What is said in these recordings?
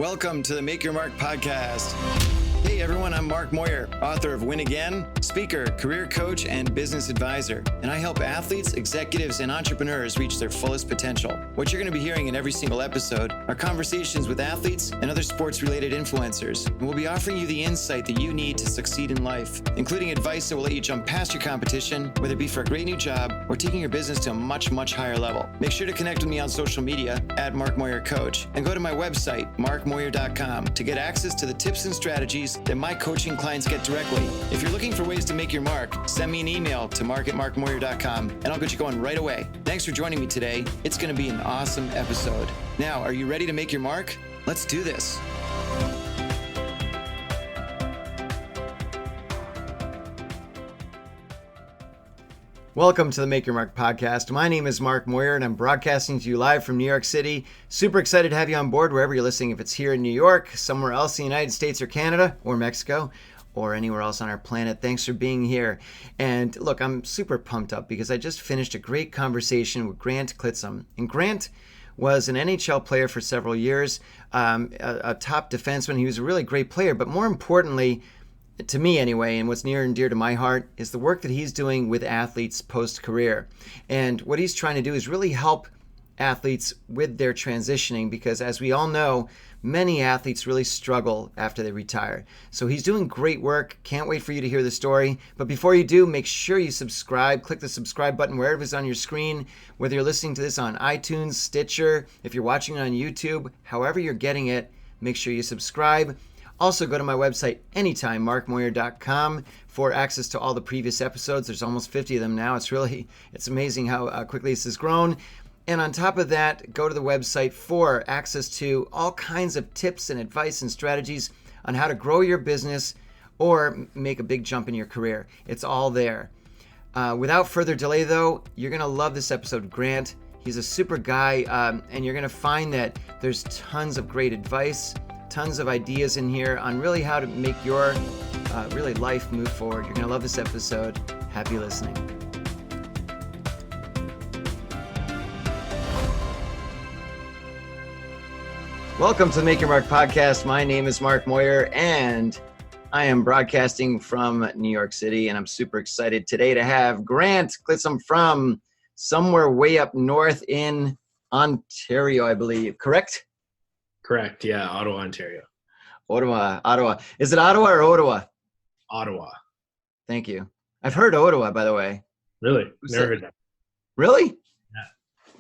Welcome to the Make Your Mark podcast. Hey everyone, I'm Mark Moyer, author of Win Again, speaker, career coach, and business advisor. And I help athletes, executives, and entrepreneurs reach their fullest potential. What you're going to be hearing in every single episode are conversations with athletes and other sports-related influencers. And we'll be offering you the insight that you need to succeed in life, including advice that will let you jump past your competition, whether it be for a great new job or taking your business to a much, much higher level. Make sure to connect with me on social media at Mark Moyer Coach and go to my website, markmoyer.com, to get access to the tips and strategies that my coaching clients get directly. If you're looking for ways to make your mark, send me an email to mark@markmoyer.com and I'll get you going right away. Thanks for joining me today. It's going to be an awesome episode. Now, are you ready to make your mark? Let's do this. Welcome to the Make Your Mark podcast. My name is Mark Moyer and I'm broadcasting to you live from New York City. Super excited to have you on board wherever you're listening. If it's here in New York, somewhere else in the United States or Canada or Mexico or anywhere else on our planet, thanks for being here. And look, I'm super pumped up because I just finished a great conversation with Grant Clintsome. And Grant was an NHL player for several years, a top defenseman. He was a really great player, but more importantly, to me anyway, and what's near and dear to my heart, is the work that he's doing with athletes post-career. And what he's trying to do is really help athletes with their transitioning because, as we all know, many athletes really struggle after they retire. So he's doing great work. Can't wait for you to hear the story. But before you do, make sure you subscribe. Click the subscribe button wherever it's on your screen, whether you're listening to this on iTunes, Stitcher, if you're watching it on YouTube, however you're getting it, make sure you subscribe. Also, go to my website anytime, markmoyer.com, for access to all the previous episodes. There's almost 50 of them now. It's amazing how quickly this has grown. And on top of that, go to the website for access to all kinds of tips and advice and strategies on how to grow your business or make a big jump in your career. It's all there. Without further delay, though, you're going to love this episode with Grant. He's a super guy, and you're going to find that there's tons of great advice, tons of ideas in here on really how to make your really life move forward. You're going to love this episode. Happy listening. Welcome to the Make Your Mark podcast. My name is Mark Moyer, and I am broadcasting from New York City, and I'm super excited today to have Grant Clitsome from somewhere way up north in Ontario, I believe. Correct? Correct. Yeah. Ottawa, Ontario. Ottawa. Is it Ottawa or Ottawa? Ottawa. Thank you. I've heard Ottawa, by the way. Really? Never heard that. Really? Yeah.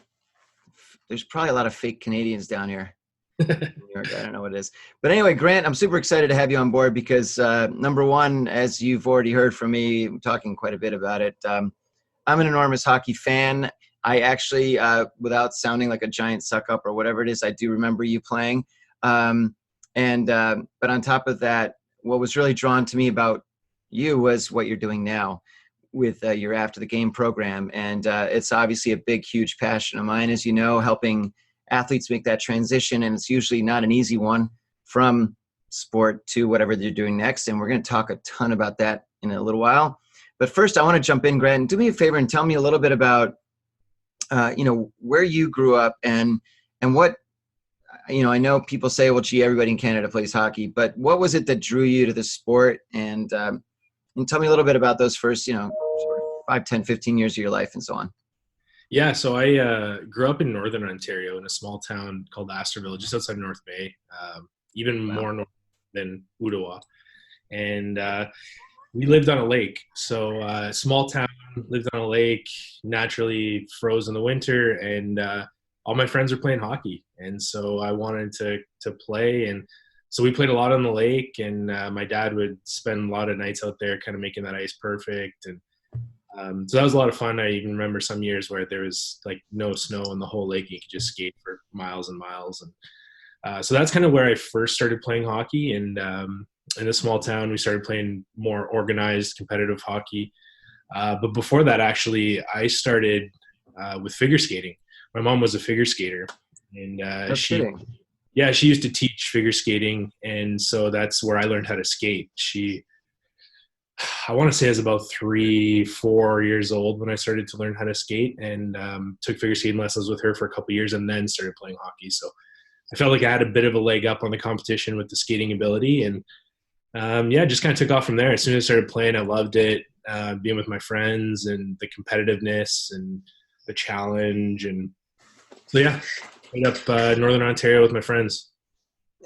There's probably a lot of fake Canadians down here. New York, I don't know what it is. But anyway, Grant, I'm super excited to have you on board because number one, as you've already heard from me, I'm talking quite a bit about it. I'm an enormous hockey fan. I actually, without sounding like a giant suck up or whatever it is, I do remember you playing. But on top of that, what was really drawn to me about you was what you're doing now with your After the Game program. And it's obviously a big, huge passion of mine, as you know, helping athletes make that transition. And it's usually not an easy one from sport to whatever they're doing next. And we're going to talk a ton about that in a little while. But first, I want to jump in, Grant, and do me a favor and tell me a little bit about where you grew up and what, I know people say, well, gee, everybody in Canada plays hockey, but what was it that drew you to the sport? And tell me a little bit about those first, sort of 5, 10, 15 years of your life and so on. Yeah. So I grew up in Northern Ontario in a small town called Astorville, just outside North Bay, more north than Ottawa. And we lived on a lake. So small town, lived on a lake, naturally froze in the winter, and all my friends were playing hockey. And so I wanted to play. And so we played a lot on the lake, and my dad would spend a lot of nights out there kind of making that ice perfect. And so that was a lot of fun. I even remember some years where there was like no snow in the whole lake. You could just skate for miles and miles. And so that's kind of where I first started playing hockey. And in a small town, we started playing more organized competitive hockey. But before that, actually, I started with figure skating. My mom was a figure skater, and she used to teach figure skating, and so that's where I learned how to skate. I want to say I was about 3-4 years old when I started to learn how to skate, and took figure skating lessons with her for a couple of years, and then started playing hockey. So I felt like I had a bit of a leg up on the competition with the skating ability, and yeah, just kind of took off from there. As soon as I started playing, I loved it, being with my friends and the competitiveness and the challenge. And so, yeah, ended up Northern Ontario with my friends.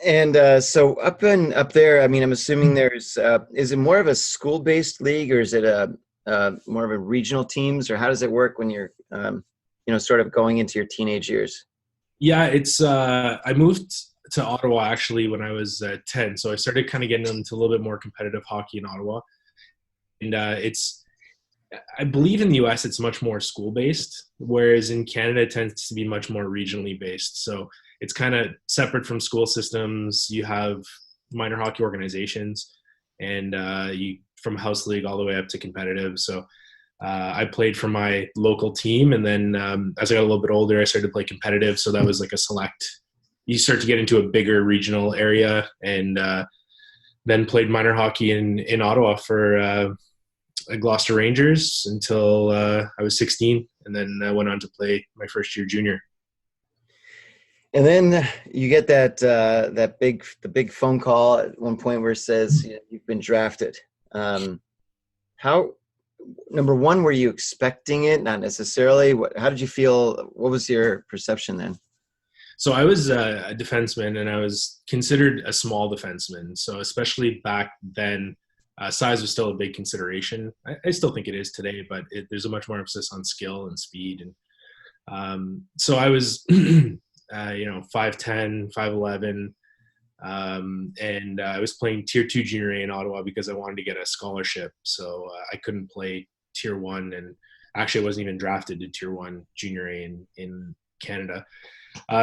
And so up there, I mean, I'm assuming there's is it more of a school-based league, or is it a more of a regional teams, or how does it work when you're sort of going into your teenage years? Yeah, it's I moved to Ottawa actually when I was 10, so I started kind of getting into a little bit more competitive hockey in Ottawa. And I believe in the US it's much more school based, whereas in Canada it tends to be much more regionally based. So it's kind of separate from school systems. You have minor hockey organizations, and you from house league all the way up to competitive. So I played for my local team, and then as I got a little bit older, I started to play competitive. So that was like a select. You start to get into a bigger regional area, and then played minor hockey in Ottawa for Gloucester Rangers until I was 16, and then I went on to play my first year junior. And then you get the big phone call at one point where it says you've been drafted. How, number one, were you expecting it? Not necessarily. How did you feel? What was your perception then? So I was a defenseman, and I was considered a small defenseman. So especially back then, size was still a big consideration. I still think it is today, but there's a much more emphasis on skill and speed. And so I was, 5'10", 5'11", and I was playing Tier 2 Junior A in Ottawa because I wanted to get a scholarship. So I couldn't play Tier 1, and actually I wasn't even drafted to Tier 1 Junior A in Canada.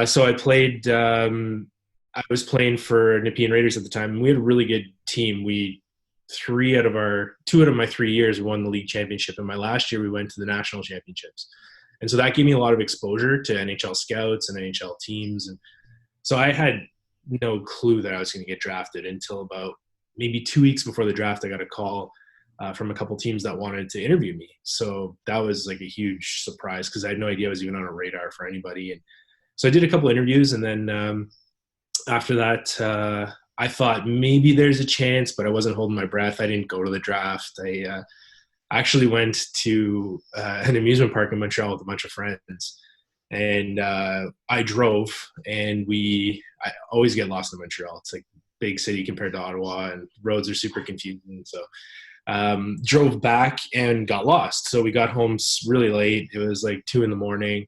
So I played. I was playing for Nepean Raiders at the time, and we had a really good team. Two out of my 3 years, we won the league championship, and my last year we went to the national championships. And so that gave me a lot of exposure to NHL scouts and NHL teams. And so I had no clue that I was going to get drafted until about maybe 2 weeks before the draft. I got a call from a couple teams that wanted to interview me. So that was like a huge surprise because I had no idea I was even on a radar for anybody. And so I did a couple interviews, and then after that, I thought maybe there's a chance, but I wasn't holding my breath. I didn't go to the draft. I actually went to an amusement park in Montreal with a bunch of friends, and I drove, and I always get lost in Montreal. It's like a big city compared to Ottawa, and roads are super confusing. So drove back and got lost. So we got home really late. It was like 2 a.m.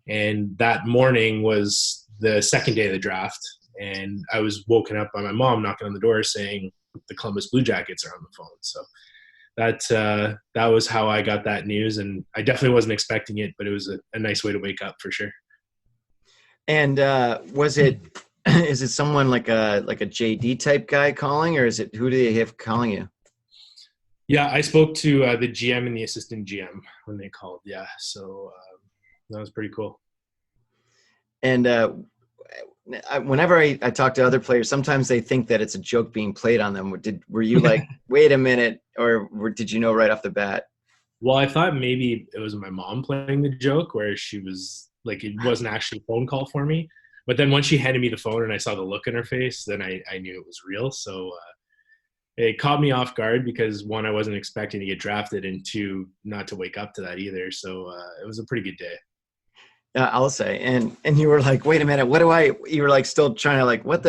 And that morning was the second day of the draft. And I was woken up by my mom knocking on the door saying the Columbus Blue Jackets are on the phone. So that was how I got that news. And I definitely wasn't expecting it, but it was a nice way to wake up for sure. And is it someone like a JD type guy calling, or who do they have calling you? Yeah, I spoke to the GM and the assistant GM when they called. Yeah. So that was pretty cool. And whenever I talk to other players, sometimes they think that it's a joke being played on them. Were you like, wait a minute, or did you know right off the bat? Well, I thought maybe it was my mom playing the joke, where she was like, it wasn't actually a phone call for me. But then once she handed me the phone and I saw the look in her face, then I knew it was real. So it caught me off guard because, one, I wasn't expecting to get drafted, and two, not to wake up to that either. So it was a pretty good day. I'll say. And you were like, wait a minute, you were like still trying to like, what?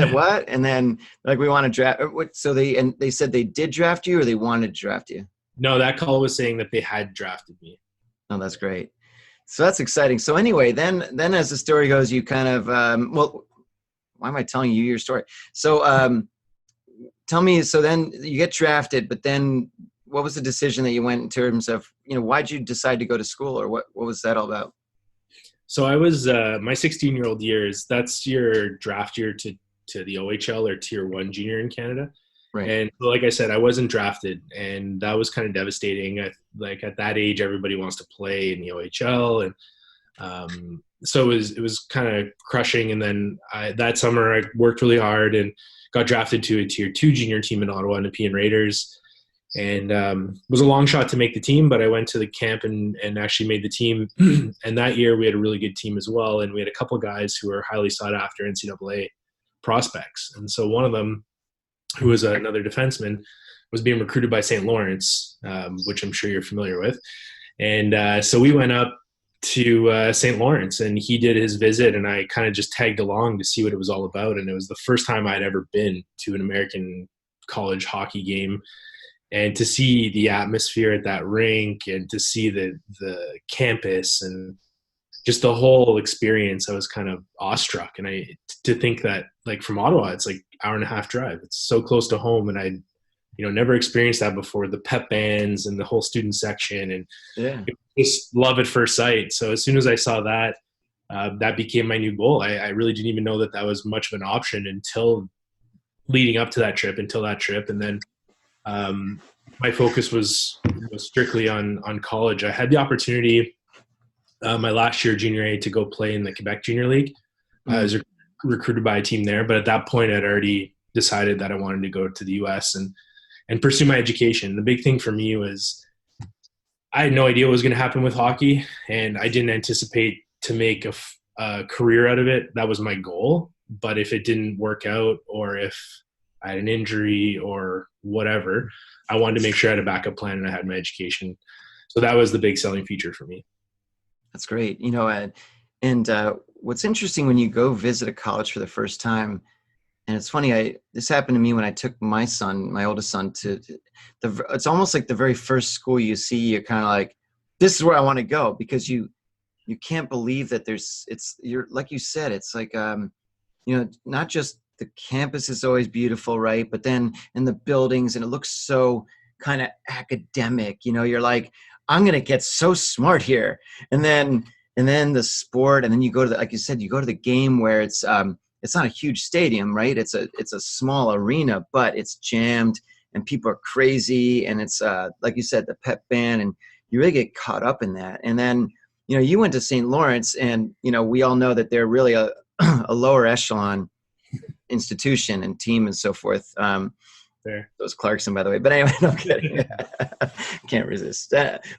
And then like, we want to draft. So they said they did draft you, or they wanted to draft you? No, that call was saying that they had drafted me. Oh, that's great. So that's exciting. So anyway, then as the story goes, you kind of, why am I telling you your story? So tell me, so then you get drafted, but then what was the decision that you went in terms of, why'd you decide to go to school, or what was that all about? So I was my 16-year-old years. That's your draft year to the OHL or Tier 1 junior in Canada. Right. And like I said, I wasn't drafted, and that was kind of devastating. Like at that age, everybody wants to play in the OHL, and so it was kind of crushing. And then that summer, I worked really hard and got drafted to a Tier 2 junior team in Ottawa, Nepean Raiders. and it was a long shot to make the team, but I went to the camp and actually made the team. And that year we had a really good team as well, and we had a couple of guys who were highly sought after NCAA prospects. And so one of them, who was another defenseman, was being recruited by St. Lawrence, which I'm sure you're familiar with. And so we went up to St. Lawrence, and he did his visit, and I kind of just tagged along to see what it was all about. And it was the first time I'd ever been to an American college hockey game, and to see the atmosphere at that rink and to see the campus and just the whole experience, I was kind of awestruck. And to think that, like, from Ottawa, it's like hour and a half drive. It's so close to home, and I never experienced that before. The pep bands and the whole student section, and just love at first sight. So as soon as I saw that, that became my new goal. I really didn't even know that was much of an option until leading up to that trip, And then my focus was strictly on college. I had the opportunity my last year, junior A, to go play in the Quebec Junior League. I was recruited by a team there, but at that point I'd already decided that I wanted to go to the US and pursue my education. The big thing for me was I had no idea what was going to happen with hockey, and I didn't anticipate to make a career out of it. That was my goal. But if it didn't work out, or if I had an injury or whatever, I wanted to make sure I had a backup plan and I had my education. So that was the big selling feature for me. That's great. And what's interesting when you go visit a college for the first time, and it's funny, this happened to me when I took my oldest son it's almost like the very first school you see, you're kind of like, this is where I want to go, because you can't believe that you're like you said, it's like, not just the campus is always beautiful, right? But then in the buildings, and it looks so kind of academic, you're like, I'm going to get so smart here. And then the sport, and then you go to like you said, you go to the game where it's not a huge stadium, right? It's a small arena, but it's jammed and people are crazy. And it's like you said, the pep band, and you really get caught up in that. And then, you went to St. Lawrence, and, we all know that they're really a lower echelon institution and team and so forth. There. That was Clarkson, by the way. But anyway, no kidding. Can't resist.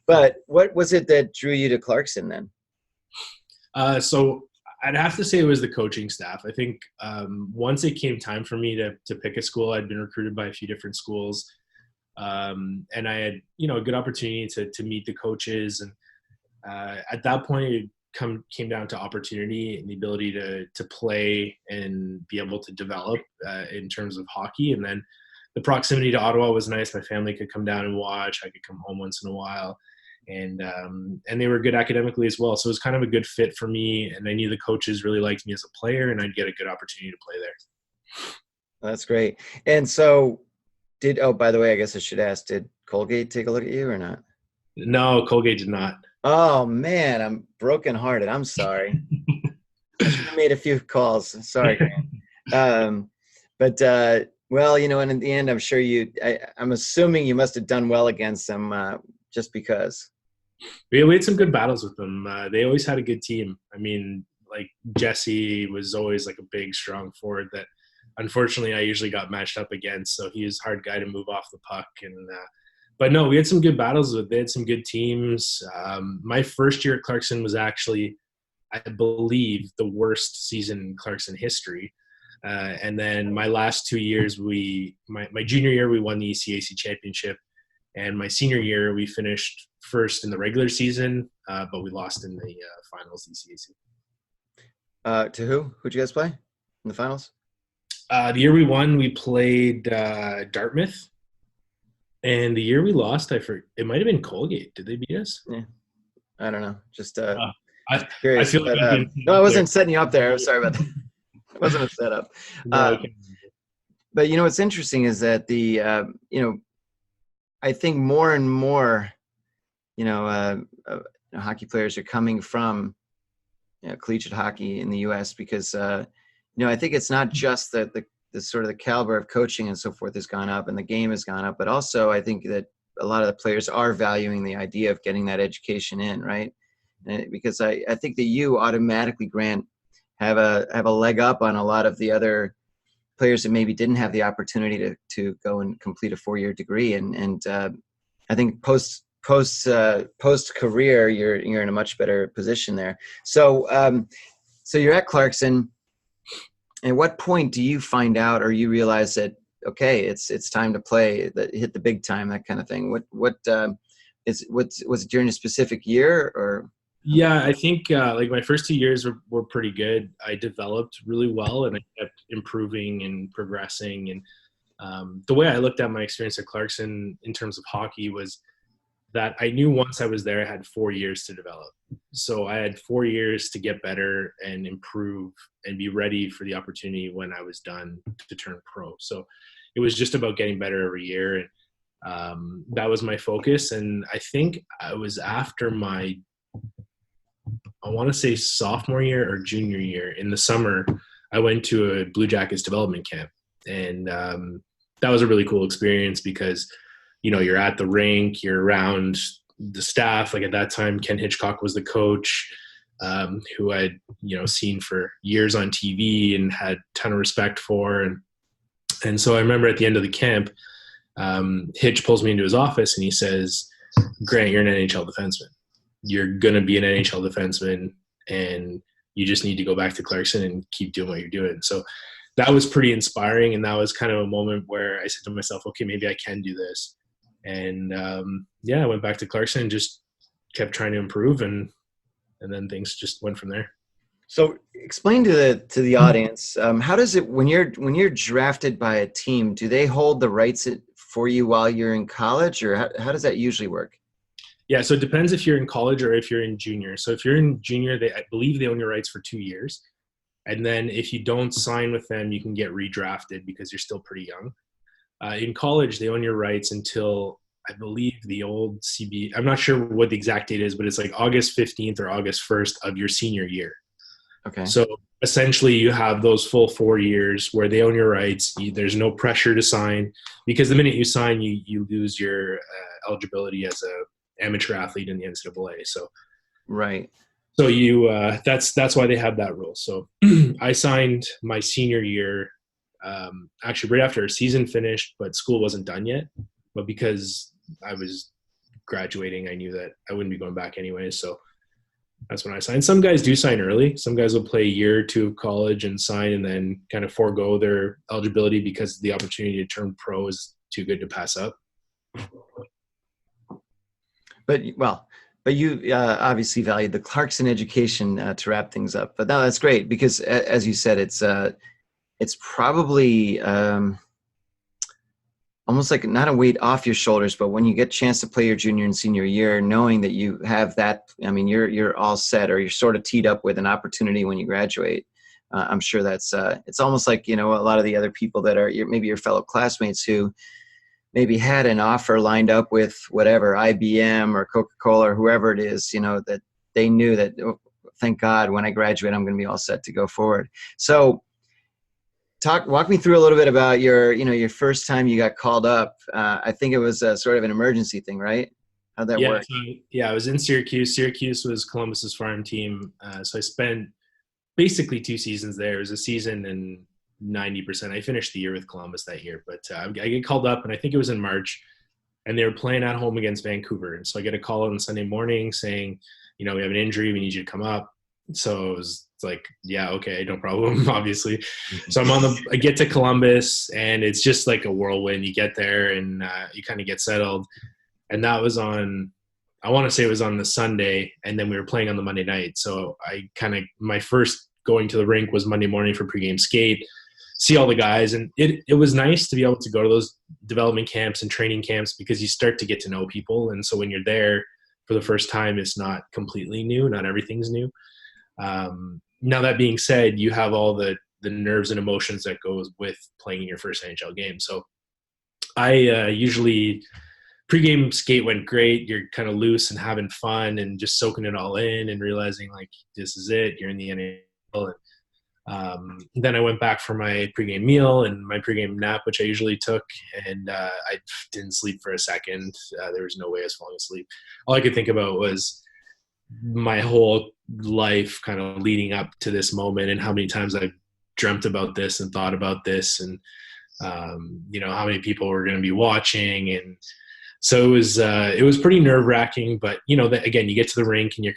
But what was it that drew you to Clarkson then? So I'd have to say it was the coaching staff. I think once it came time for me to pick a school, I'd been recruited by a few different schools. And I had, a good opportunity to meet the coaches. And at that point, it came down to opportunity and the ability to play and be able to develop in terms of hockey. And then the proximity to Ottawa was nice. My family could come down and watch. I could come home once in a while. And they were good academically as well. So it was kind of a good fit for me. And I knew the coaches really liked me as a player, and I'd get a good opportunity to play there. That's great. And so by the way, I guess I should ask, did Colgate take a look at you or not? No, Colgate did not. Oh man, I'm brokenhearted. I'm sorry. I should have made a few calls. Sorry. Well, and in the end, I'm sure I'm assuming you must have done well against them just because. We had some good battles with them. They always had a good team. I mean, like Jesse was always like a big, strong forward that unfortunately I usually got matched up against. So he was a hard guy to move off the puck. But no, we had some good battles. They had some good teams. My first year at Clarkson was actually, I believe, the worst season in Clarkson history. And then my last 2 years, my junior year, we won the ECAC championship. And my senior year, we finished first in the regular season, but we lost in the finals ECAC. To who? Who'd you guys play in the finals? The year we won, we played Dartmouth. And the year we lost, it might have been Colgate. Did they beat us? Yeah. I don't know. Just curious. I feel like no, I wasn't setting you up there. I'm sorry about that. It wasn't a setup. But what's interesting is that I think more and more, hockey players are coming from collegiate hockey in the U.S. because I think it's not just that the sort of the caliber of coaching and so forth has gone up and the game has gone up, but also I think that a lot of the players are valuing the idea of getting that education in, right? Because I think that you automatically, Grant, have a leg up on a lot of the other players that maybe didn't have the opportunity to go and complete a 4-year degree. And I think post career, you're in a much better position there. So you're at Clarkson. At what point do you find out, or you realize that, okay, it's time to play, hit the big time, that kind of thing? Was it during a specific year, or? Yeah, I think like my first 2 years were pretty good. I developed really well, and I kept improving and progressing. And the way I looked at my experience at Clarkson in terms of hockey was that I knew once I was there, I had 4 years to develop. So I had 4 years to get better and improve and be ready for the opportunity when I was done to turn pro. So it was just about getting better every year. And that was my focus. And I think I was after my, I want to say sophomore year or junior year, in the summer, I went to a Blue Jackets development camp. And that was a really cool experience because, you know, you're at the rink, you're around the staff. Like at that time, Ken Hitchcock was the coach, who I'd, you know, seen for years on TV and had a ton of respect for. And so I remember at the end of the camp, Hitch pulls me into his office and he says, "Grant, you're an NHL defenseman. You're going to be an NHL defenseman, and you just need to go back to Clarkson and keep doing what you're doing." So that was pretty inspiring. And that was kind of a moment where I said to myself, okay, maybe I can do this. And I went back to Clarkson and just kept trying to improve, and then things just went from there. So explain to the audience, how does it, when you're drafted by a team, do they hold the rights for you while you're in college, or how does that usually work? Yeah, so it depends if you're in college or if you're in junior. So if you're in junior, I believe they own your rights for 2 years. And then if you don't sign with them, you can get redrafted because you're still pretty young. In college, they own your rights until, I believe, the old CB. I'm not sure what the exact date is, but it's like August 15th or August 1st of your senior year. Okay. So essentially, you have those full 4 years where they own your rights. There's no pressure to sign, because the minute you sign, you lose your eligibility as a amateur athlete in the NCAA. So right. So that's why they have that rule. So I signed my senior year, actually right after our season finished, but school wasn't done yet. But because I was graduating, I knew that I wouldn't be going back anyway. So that's when I signed. Some guys do sign early. Some guys will play a year or two of college and sign and then kind of forego their eligibility because the opportunity to turn pro is too good to pass up. But you obviously valued the Clarkson education to wrap things up. But no, that's great because, as you said, it's probably almost like not a weight off your shoulders, but when you get a chance to play your junior and senior year, knowing that you have that, I mean, you're all set, or you're sort of teed up with an opportunity when you graduate. I'm sure that's it's almost like, you know, a lot of the other people that are maybe your fellow classmates who maybe had an offer lined up with whatever, IBM or Coca-Cola or whoever it is, you know, that they knew that, oh, thank God, when I graduate, I'm going to be all set to go forward. So walk me through a little bit about your first time you got called up. I think it was sort of an emergency thing, right? How'd that work? I was in Syracuse. Syracuse was Columbus's farm team. So I spent basically 2 seasons there. It was a season and 90%. I finished the year with Columbus that year, but I get called up, and I think it was in March, and they were playing at home against Vancouver. And so I get a call on Sunday morning saying, you know, we have an injury, we need you to come up. So it was like, yeah, okay, no problem, obviously. So I get to Columbus, and it's just like a whirlwind. You get there and you kind of get settled. And that was on, I want to say it was on the Sunday, and then we were playing on the Monday night. So my first going to the rink was Monday morning for pregame skate, see all the guys. And it was nice to be able to go to those development camps and training camps because you start to get to know people. And so when you're there for the first time, it's not completely new. Not everything's new. Now that being said, you have all the nerves and emotions that goes with playing in your first NHL game. So I usually pregame skate went great. You're kind of loose and having fun and just soaking it all in and realizing like, this is it. You're in the NHL. And then I went back for my pregame meal and my pregame nap, which I usually took. And I didn't sleep for a second. There was no way I was falling asleep. All I could think about was my whole life kind of leading up to this moment and how many times I dreamt about this and thought about this, and how many people were going to be watching. And so it was pretty nerve wracking, but again, you get to the rink and you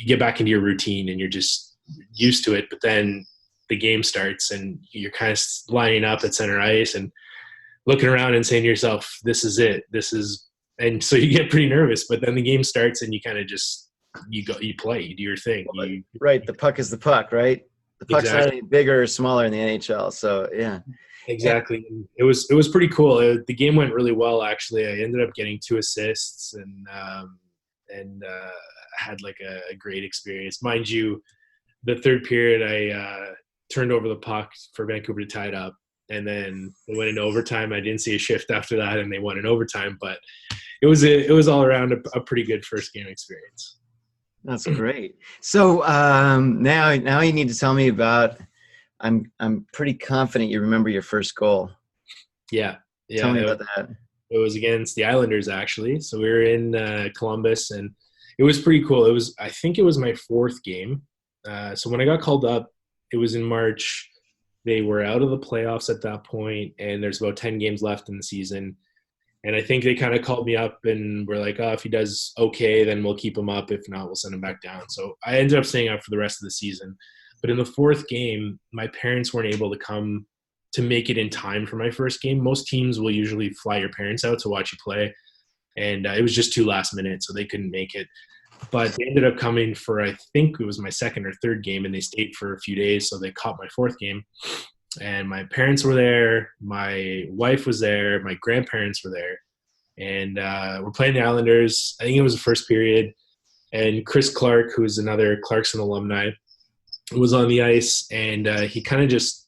get back into your routine and you're just used to it. But then the game starts and you're kind of lining up at center ice and looking around and saying to yourself, this is it. And so you get pretty nervous, but then the game starts and you kind of just, you play, you do your thing. Right. The puck is the puck, right? The puck's Exactly. not any bigger or smaller in the NHL. So yeah. Exactly. It was pretty cool. The game went really well, actually. I ended up getting 2 assists and had like a great experience. Mind you, the third period, I turned over the puck for Vancouver to tie it up. And then they went into overtime. I didn't see a shift after that, and they won in overtime. But it was all around a pretty good first game experience. That's great. So now you need to tell me about. I'm pretty confident you remember your first goal. Yeah. Tell me about that. It was against the Islanders, actually. So we were in Columbus, and it was pretty cool. I think it was my 4th game. So when I got called up, it was in March. They were out of the playoffs at that point, and there's about 10 games left in the season. And I think they kind of called me up and were like, oh, if he does okay, then we'll keep him up. If not, we'll send him back down. So I ended up staying up for the rest of the season. But in the 4th game, my parents weren't able to come to make it in time for my first game. Most teams will usually fly your parents out to watch you play. And it was just too last minute, so they couldn't make it. But they ended up coming for, I think it was my 2nd or 3rd game, and they stayed for a few days. So they caught my 4th game. And my parents were there. My wife was there. My grandparents were there. And we're playing the Islanders. I think it was the first period. And Chris Clark, who's another Clarkson alumni, was on the ice. And he kind of just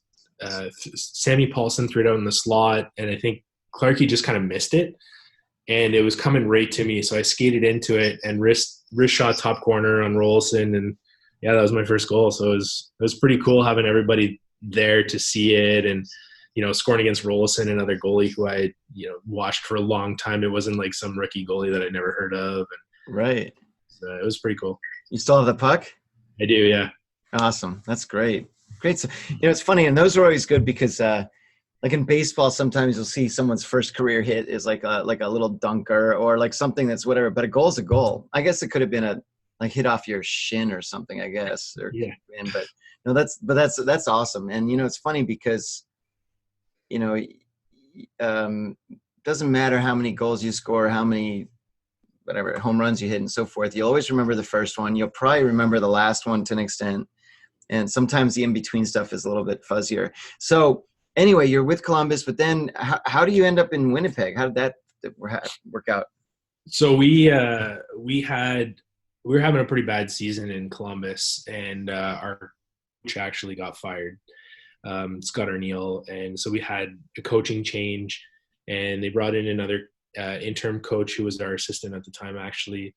Sammy Paulson threw it out in the slot. And I think Clarky just kind of missed it. And it was coming right to me. So I skated into it and wrist shot top corner on Rolson. And yeah, that was my first goal. So it was pretty cool having everybody there to see it, and scoring against Rolson, another goalie who I watched for a long time. It wasn't like some rookie goalie that I'd never heard of. And right. So it was pretty cool. You still have the puck? I do, yeah. Awesome. That's great. So, it's funny, and those are always good because like in baseball, sometimes you'll see someone's first career hit is like a little dunker or like something that's whatever, but a goal's a goal. I guess it could have been a hit off your shin or something, I guess. Or, yeah. But no, that's awesome. And it's funny because doesn't matter how many goals you score, how many whatever home runs you hit and so forth. You'll always remember the first one. You'll probably remember the last one to an extent. And sometimes the in-between stuff is a little bit fuzzier. So anyway, you're with Columbus, but then how do you end up in Winnipeg? How did that work out? So we were having a pretty bad season in Columbus, and our coach actually got fired, Scott Arneal. And so we had a coaching change, and they brought in another interim coach who was our assistant at the time, actually.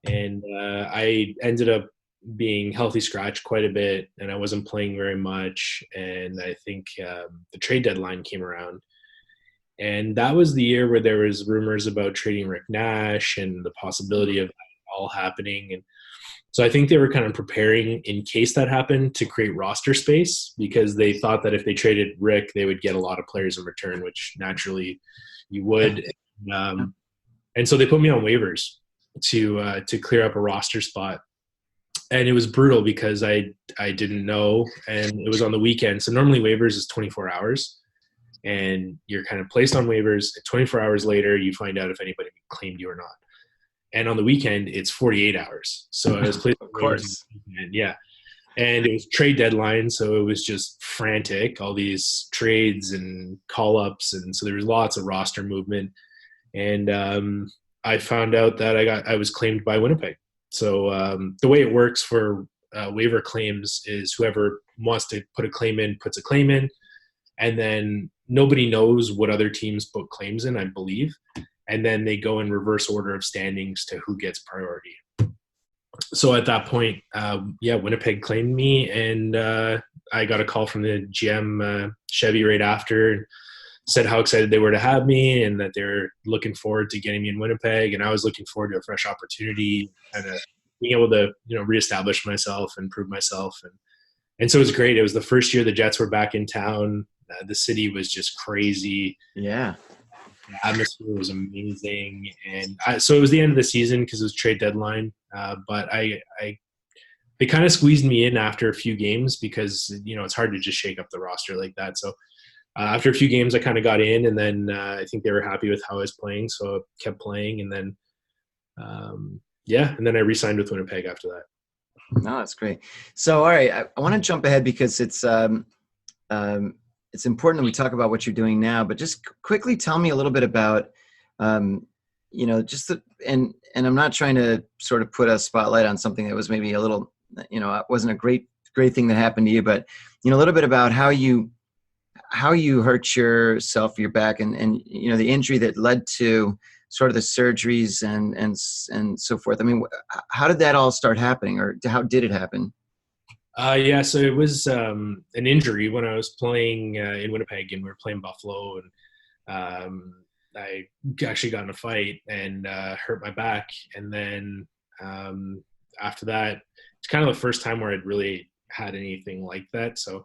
And I ended up being healthy scratch quite a bit, and I wasn't playing very much. And I think the trade deadline came around, and that was the year where there was rumors about trading Rick Nash and the possibility of that all happening. And so I think they were kind of preparing in case that happened to create roster space, because they thought that if they traded Rick, they would get a lot of players in return, which naturally you would. And so they put me on waivers to clear up a roster spot. And it was brutal because I didn't know, and it was on the weekend. So normally waivers is 24 hours, and you're kind of placed on waivers. 24 hours later, you find out if anybody claimed you or not. And on the weekend, it's 48 hours. So I was placed on waivers. Yeah. And it was trade deadline, so it was just frantic, all these trades and call-ups. And so there was lots of roster movement. And I found out that I was claimed by Winnipeg. So the way it works for waiver claims is whoever wants to put a claim in puts a claim in, and then nobody knows what other teams put claims in, I believe, and then they go in reverse order of standings to who gets priority. So at that point, Winnipeg claimed me, and I got a call from the GM, Chevy, right after, and said how excited they were to have me and that they're looking forward to getting me in Winnipeg. And I was looking forward to a fresh opportunity, kind of being able to, reestablish myself and prove myself. And so it was great. It was the first year the Jets were back in town. The city was just crazy. Yeah. The atmosphere was amazing. And so it was the end of the season because it was trade deadline. But they kind of squeezed me in after a few games because, it's hard to just shake up the roster like that. So after a few games, I kind of got in, and then I think they were happy with how I was playing. So I kept playing. And then, and then I re-signed with Winnipeg after that. No, that's great. So, all right, I want to jump ahead because it's important that we talk about what you're doing now, but just quickly tell me a little bit about, and I'm not trying to sort of put a spotlight on something that was maybe a little, wasn't a great thing that happened to you, but, a little bit about how you hurt yourself, your back, and the injury that led to sort of the surgeries and so forth. I mean, how did that all start happening, or how did it happen? So it was an injury when I was playing in Winnipeg, and we were playing Buffalo, and I actually got in a fight and hurt my back. And then after that, it's kind of the first time where I'd really had anything like that. So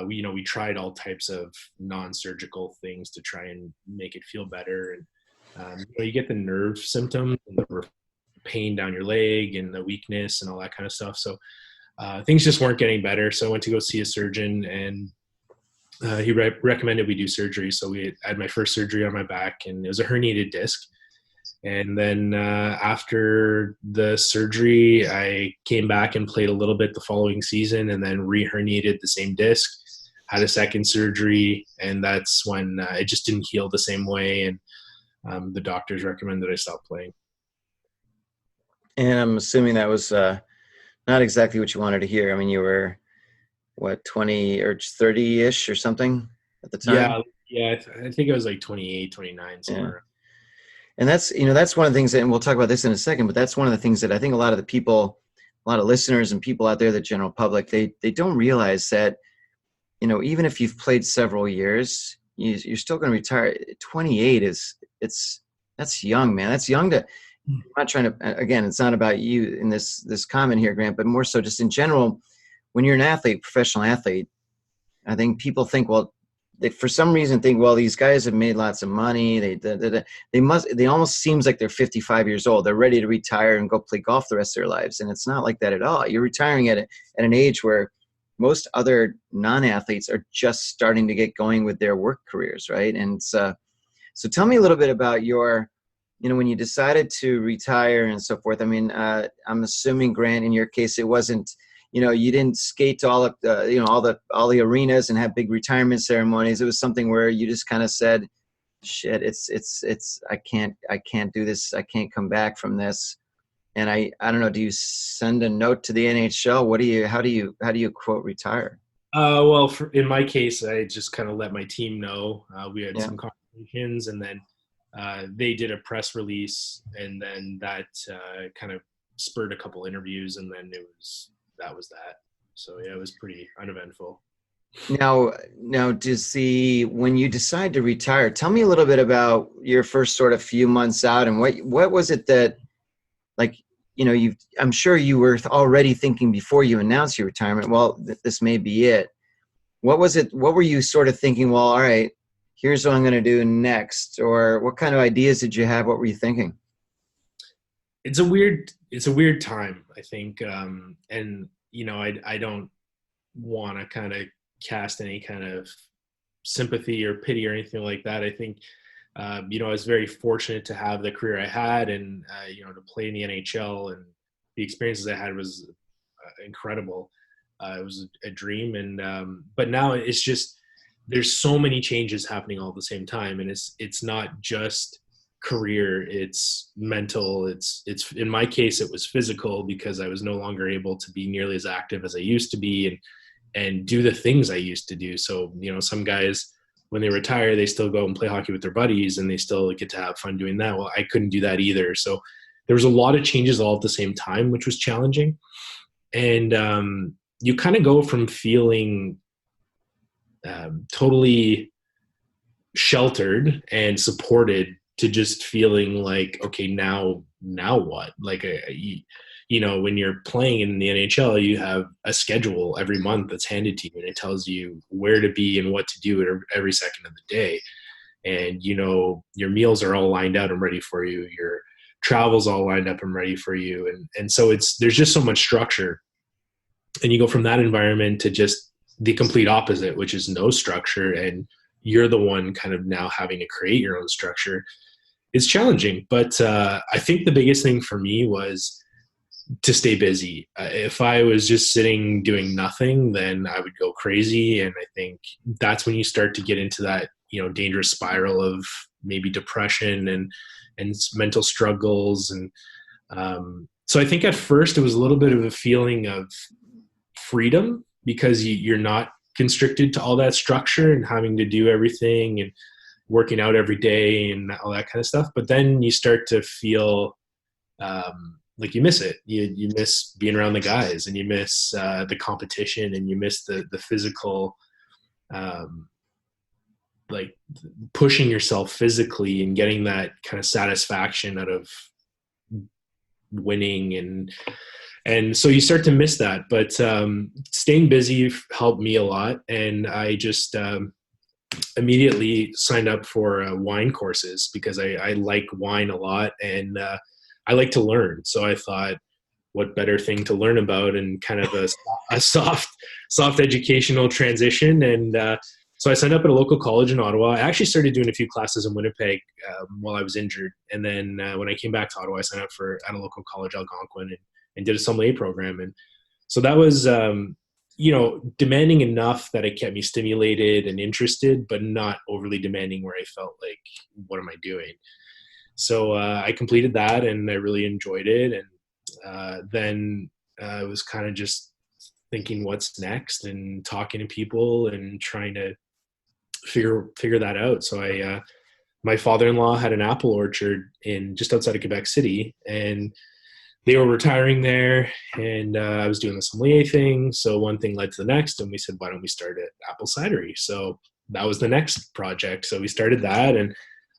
we tried all types of non-surgical things to try and make it feel better. And you get the nerve symptoms and the pain down your leg and the weakness and all that kind of stuff. So things just weren't getting better. So I went to go see a surgeon, and he recommended we do surgery. So I had my first surgery on my back, and it was a herniated disc. And then after the surgery, I came back and played a little bit the following season, and then re-herniated the same disc, had a second surgery, and that's when it just didn't heal the same way. And the doctors recommended I stop playing. And I'm assuming that was not exactly what you wanted to hear. I mean, you were, 20 or 30-ish or something at the time? Yeah, I think it was like 28, 29, somewhere. Yeah. And that's one of the things and we'll talk about this in a second, but that's one of the things that I think a lot of the people, a lot of listeners and people out there, the general public, they don't realize that, even if you've played several years, you're still going to retire. 28 that's young, man. That's young to, I'm not trying to, again, it's not about you in this comment here, Grant, but more so just in general, when you're an athlete, professional athlete, I think people think, well, they for some reason think, well, these guys have made lots of money. They almost seems like they're 55 years old. They're ready to retire and go play golf the rest of their lives. And it's not like that at all. You're retiring at an age where most other non-athletes are just starting to get going with their work careers. Right. And so tell me a little bit about your, when you decided to retire and so forth. I mean, I'm assuming, Grant, in your case, it wasn't, you didn't skate to all the arenas and have big retirement ceremonies. It was something where you just kind of said, shit, I can't do this. I can't come back from this. And I don't know, do you send a note to the NHL? How do you quote retire? Well, in my case, I just kind of let my team know. We had some conversations, and then they did a press release, and then that kind of spurred a couple interviews, and then that was that. So yeah, it was pretty uneventful. Now when you decide to retire, tell me a little bit about your first sort of few months out, and what was it that, like, I'm sure you were already thinking before you announced your retirement, well, this may be it. What was it? What were you sort of thinking? Well, all right, here's what I'm going to do next, or what kind of ideas did you have? What were you thinking? It's a weird time, I think. And, I don't want to kind of cast any kind of sympathy or pity or anything like that. I think, I was very fortunate to have the career I had, and, to play in the NHL, and the experiences I had was incredible. It was a dream. And, but now it's just, there's so many changes happening all at the same time. And it's not just career, it's mental, it's in my case it was physical, because I was no longer able to be nearly as active as I used to be and do the things I used to do. So some guys, when they retire, they still go and play hockey with their buddies, and they still get to have fun doing that. Well, I couldn't do that either. So there was a lot of changes all at the same time, which was challenging. And you kind of go from feeling totally sheltered and supported to just feeling like, okay, now what? Like, when you're playing in the NHL, you have a schedule every month that's handed to you, and it tells you where to be and what to do at every second of the day. And, your meals are all lined out and ready for you. Your travel's all lined up and ready for you. And so there's just so much structure. And you go from that environment to just the complete opposite, which is no structure. And you're the one kind of now having to create your own structure. It's challenging. But I think the biggest thing for me was to stay busy. If I was just sitting doing nothing, then I would go crazy. And I think that's when you start to get into that, dangerous spiral of maybe depression and mental struggles. And so I think at first it was a little bit of a feeling of freedom, because you're not constricted to all that structure and having to do everything and working out every day and all that kind of stuff. But then you start to feel like you miss it. You miss being around the guys, and you miss the competition, and you miss the physical, like pushing yourself physically and getting that kind of satisfaction out of winning. And so you start to miss that. But staying busy helped me a lot. And I just immediately signed up for wine courses, because I like wine a lot, and I like to learn. So I thought, what better thing to learn about, and kind of a soft educational transition. And so I signed up at a local college in Ottawa. I actually started doing a few classes in Winnipeg while I was injured. And then when I came back to Ottawa, I signed up at a local college, Algonquin, and did a sommelier program. And so that was, demanding enough that it kept me stimulated and interested, but not overly demanding where I felt like, what am I doing? So I completed that, and I really enjoyed it. And then I was kind of just thinking what's next, and talking to people and trying to figure that out. So my father-in-law had an apple orchard just outside of Quebec City, and they were retiring there, and I was doing the sommelier thing. So one thing led to the next, and we said, why don't we start an apple cidery? So that was the next project. So we started that, and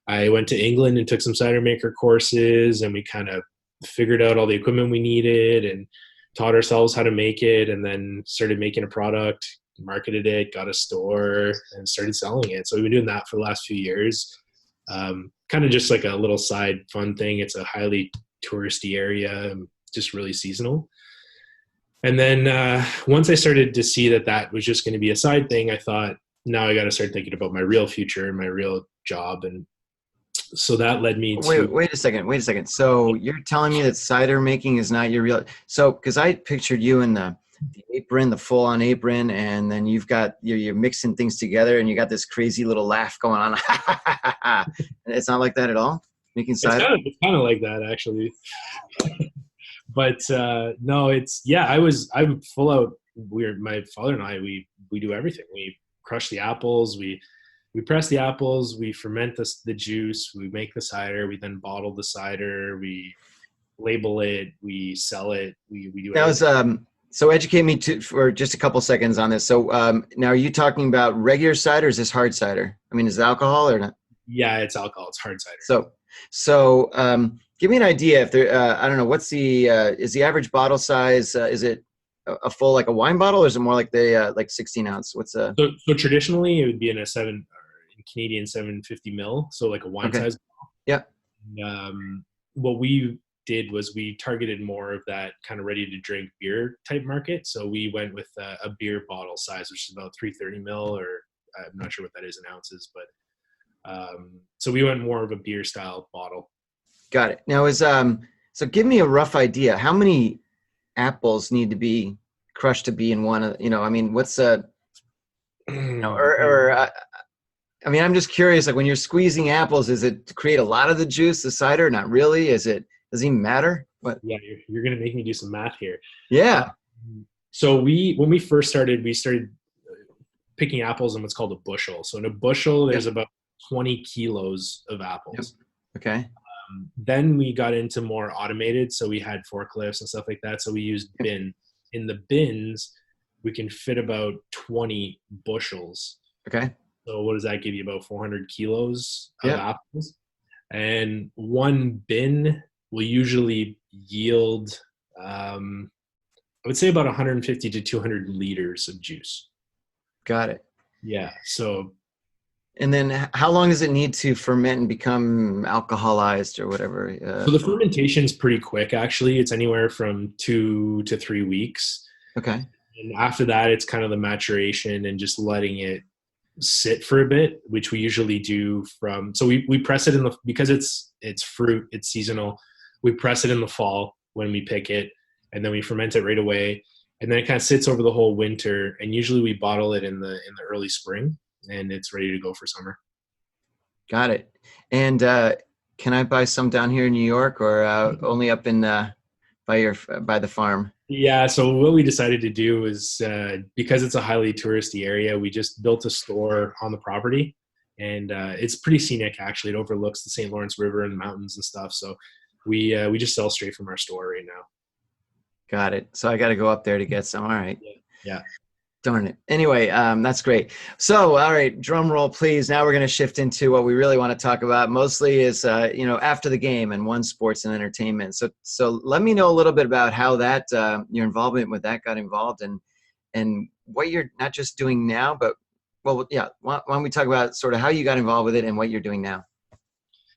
I went to England and took some cider maker courses, and we kind of figured out all the equipment we needed and taught ourselves how to make it, and then started making a product, marketed it, got a store, and started selling it. So we've been doing that for the last few years. Kind of just like a little side fun thing. It's a highly touristy area, just really seasonal. And then once I started to see that was just going to be a side thing, I thought, now I got to start thinking about my real future and my real job. And so that led me to... Wait a second. So you're telling me that cider making is not your real... So, because I pictured you in the apron, the full-on apron, and then you're mixing things together, and you got this crazy little laugh going on. It's not like that at all? Making cider? It's kind of like that, actually. But no, I'm full out. My father and I, we do everything. We crush the apples, we press the apples, we ferment the juice, we make the cider, we then bottle the cider, we label it, we sell it, we do everything. So educate me for just a couple seconds on this. So now, are you talking about regular cider, or is this hard cider? I mean, is it alcohol or not? Yeah, it's alcohol. It's hard cider. So give me an idea. If there, I don't know, what's is the average bottle size? Is it a full, like a wine bottle, or is it more like the like 16 ounce? So traditionally it would be in Canadian 750 ml. So like a wine size bottle. Yeah. What we did was we targeted more of that kind of ready to drink beer type market. So we went with a beer bottle size, which is about 330 ml, or I'm not sure what that is in ounces, but so we went more of a beer style bottle. Got it. Now so give me a rough idea. How many apples need to be crushed to be in one of, I mean, what's I mean, I'm just curious, like when you're squeezing apples, is it to create a lot of the juice, the cider? Not really. Does it even matter? What? Yeah, you're going to make me do some math here. Yeah. So when we first started, we started picking apples in what's called a bushel. So in a bushel, there's about 20 kilos of apples. Yep. Okay. Then we got into more automated. So we had forklifts and stuff like that. So we used bin. In the bins, we can fit about 20 bushels. Okay. So what does that give you? About 400 kilos of apples. And one bin will usually yield I would say about 150 to 200 liters of juice. Got it. Yeah. So, And then how long does it need to ferment and become alcoholized or whatever? so the fermentation is pretty quick, actually. It's anywhere from 2 to 3 weeks. Okay. And after that, it's kind of the maturation and just letting it sit for a bit, which we usually do so we press it because it's fruit, it's seasonal. We press it in the fall when we pick it, and then we ferment it right away. And then it kind of sits over the whole winter. And usually we bottle it in the early spring, and it's ready to go for summer. Got it. And can I buy some down here in New York, or only up in by the farm? Yeah. So what we decided to do is because it's a highly touristy area, we just built a store on the property, and it's pretty scenic. Actually, it overlooks the St. Lawrence River and mountains and stuff. So we just sell straight from our store right now. Got it. So I got to go up there to get some. All right. Yeah. Darn it. Anyway, that's great. So, all right, drum roll, please. Now we're going to shift into what we really want to talk about mostly is, after the game and One Sports and Entertainment. So let me know a little bit about how that, your involvement with that got involved and what you're not just doing now, but, well, yeah, why don't we talk about sort of how you got involved with it and what you're doing now?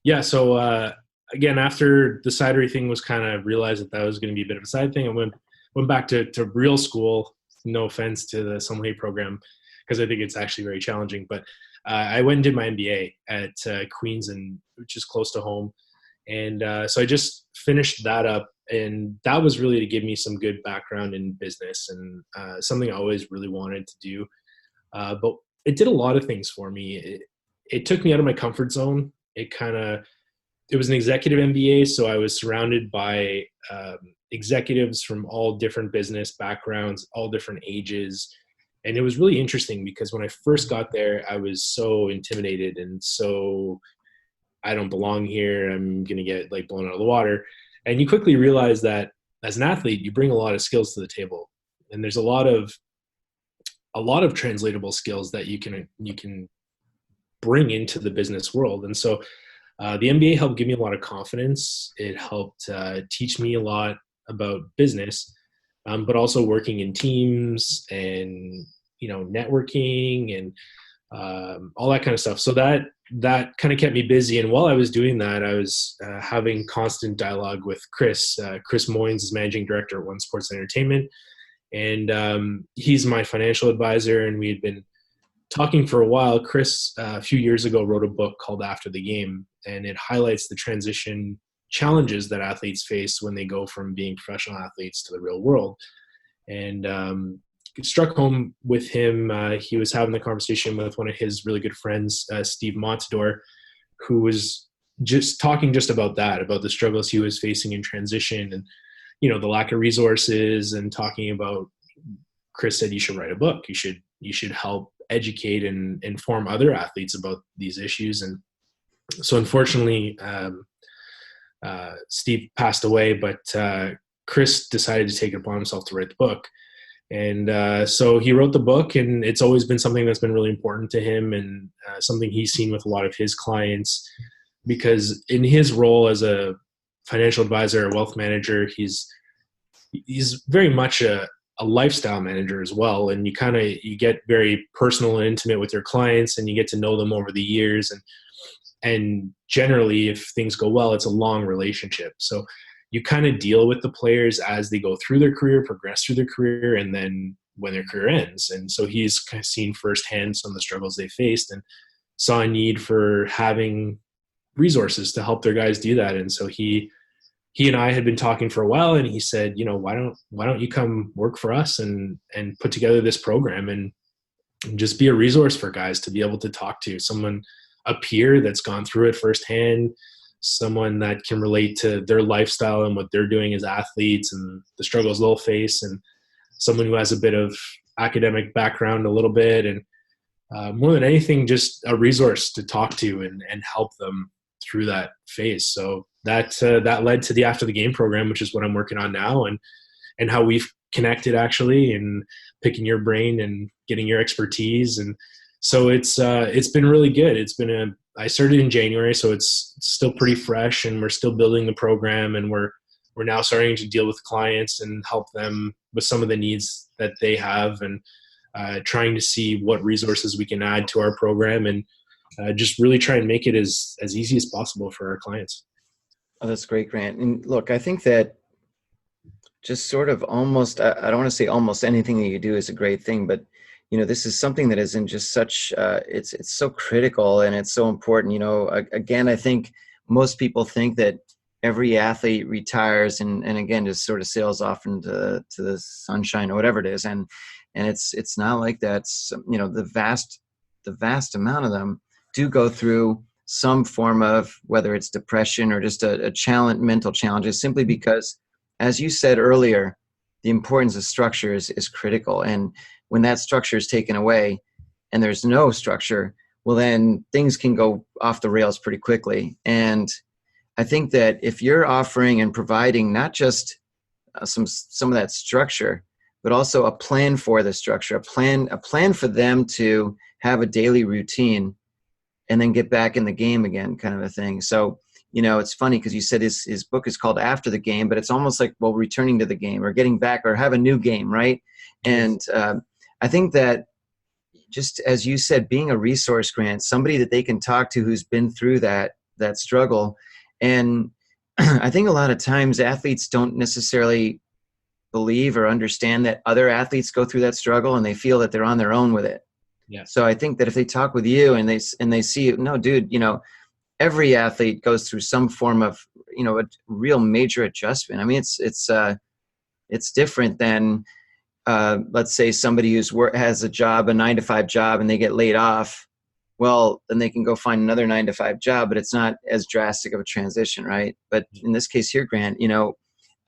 Yeah. So, again, after the cidery thing was kind of realized that was going to be a bit of a side thing, I went back to real school. No offense to the sommelier program, because I think it's actually very challenging. But I went and did my MBA at Queens, which is close to home. And so I just finished that up. And that was really to give me some good background in business and something I always really wanted to do. But it did a lot of things for me. It took me out of my comfort zone. It was an executive MBA, so I was surrounded by executives from all different business backgrounds, all different ages. And it was really interesting because when I first got there, I was so intimidated and so I don't belong here. I'm going to get blown out of the water. And you quickly realize that as an athlete, you bring a lot of skills to the table. And there's a lot of translatable skills that you can bring into the business world. And so the MBA helped give me a lot of confidence. It helped teach me a lot about business, but also working in teams and, networking and all that kind of stuff. So that kind of kept me busy. And while I was doing that, I was having constant dialogue with Chris. Chris Moynes is managing director at One Sports Entertainment. And he's my financial advisor. And we had been talking for a while. Chris, a few years ago, wrote a book called After the Game, and it highlights the transition challenges that athletes face when they go from being professional athletes to the real world. And it struck home with him. He was having the conversation with one of his really good friends, Steve Montador, who was just talking about that, about the struggles he was facing in transition and, the lack of resources, and talking about, Chris said, you should write a book. You should help educate and inform other athletes about these issues. And so unfortunately, Steve passed away, but Chris decided to take it upon himself to write the book. And so he wrote the book, and it's always been something that's been really important to him, and something he's seen with a lot of his clients, because in his role as a financial advisor or wealth manager, he's very much a lifestyle manager as well. And you get very personal and intimate with your clients, and you get to know them over the years. And generally, if things go well, it's a long relationship. So you kind of deal with the players as they go through their career, progress through their career, and then when their career ends. And so he's kind of seen firsthand some of the struggles they faced and saw a need for having resources to help their guys do that. And so he and I had been talking for a while, and he said, why don't you come work for us and put together this program and just be a resource for guys to be able to talk to someone, a peer that's gone through it firsthand, someone that can relate to their lifestyle and what they're doing as athletes and the struggles they'll face, and someone who has a bit of academic background a little bit, and more than anything, just a resource to talk to and help them through that phase. So that led to the After the Game program, which is what I'm working on now, and how we've connected actually, and picking your brain and getting your expertise. And so it's been really good. I started in January, so it's still pretty fresh, and we're still building the program, and we're we're now starting to deal with clients and help them with some of the needs that they have, and trying to see what resources we can add to our program, and just really try and make it as easy as possible for our clients. Oh, that's great, Grant. And look, I think that just sort of almost, I don't want to say almost anything that you do is a great thing, but this is something that isn't just such, it's so critical and it's so important. Again, I think most people think that every athlete retires and again, just sort of sails off into the sunshine or whatever it is. And it's not like that. The vast amount of them do go through some form of, whether it's depression or just a challenge, mental challenges, simply because, as you said earlier, the importance of structure is critical. And when that structure is taken away and there's no structure, well, then things can go off the rails pretty quickly. And I think that if you're offering and providing not just some of that structure, but also a plan for the structure, a plan for them to have a daily routine and then get back in the game again, kind of a thing. So, it's funny because you said his book is called After the Game, but it's almost like, well, returning to the game or getting back or have a new game, right? And I think that, just as you said, being a resource, Grant, somebody that they can talk to who's been through that struggle. And I think a lot of times athletes don't necessarily believe or understand that other athletes go through that struggle, and they feel that they're on their own with it. Yeah. So I think that if they talk with you and they see, no, dude, every athlete goes through some form of, a real major adjustment. I mean, it's different than, let's say somebody has a job, a 9-to-5 job, and they get laid off. Well, then they can go find another 9-to-5 job, but it's not as drastic of a transition, right? But in this case here, Grant,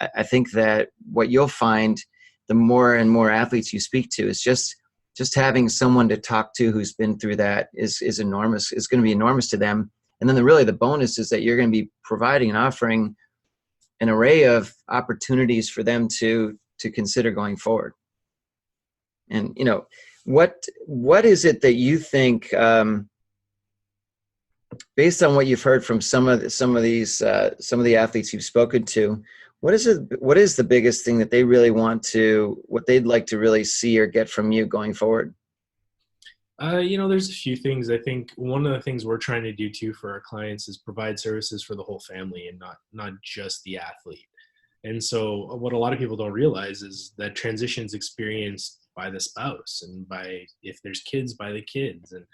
I think that what you'll find, the more and more athletes you speak to, is just having someone to talk to who's been through that is enormous. It's going to be enormous to them. And then the bonus is that you're going to be providing and offering an array of opportunities for them to consider going forward. And, what is it that you think, based on what you've heard from some of the athletes you've spoken to, what is the biggest thing that they really what they'd like to really see or get from you going forward? There's a few things. I think one of the things we're trying to do too for our clients is provide services for the whole family and not just the athlete. And so what a lot of people don't realize is that transition is experienced by the spouse, and if there's kids, by the kids. And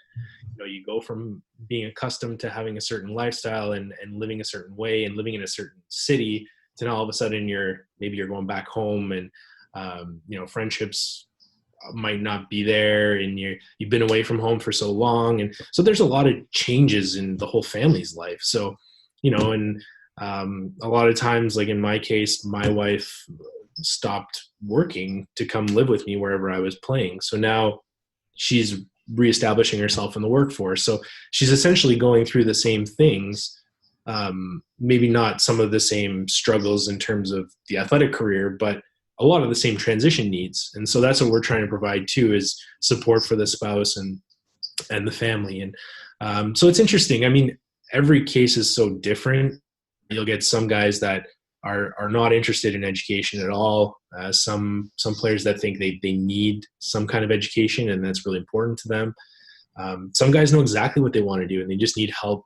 you go from being accustomed to having a certain lifestyle and living a certain way and living in a certain city, to now all of a sudden you're going back home, and friendships might not be there, and you've been away from home for so long. And so there's a lot of changes in the whole family's life. So, and a lot of times, like in my case, my wife stopped working to come live with me wherever I was playing. So now she's reestablishing herself in the workforce. So she's essentially going through the same things, maybe not some of the same struggles in terms of the athletic career, but a lot of the same transition needs. And so that's what we're trying to provide too, is support for the spouse and the family. And so it's interesting. I mean, every case is so different. You'll get some guys that are not interested in education at all. Some players that think they need some kind of education, and that's really important to them. Some guys know exactly what they want to do, and they just need help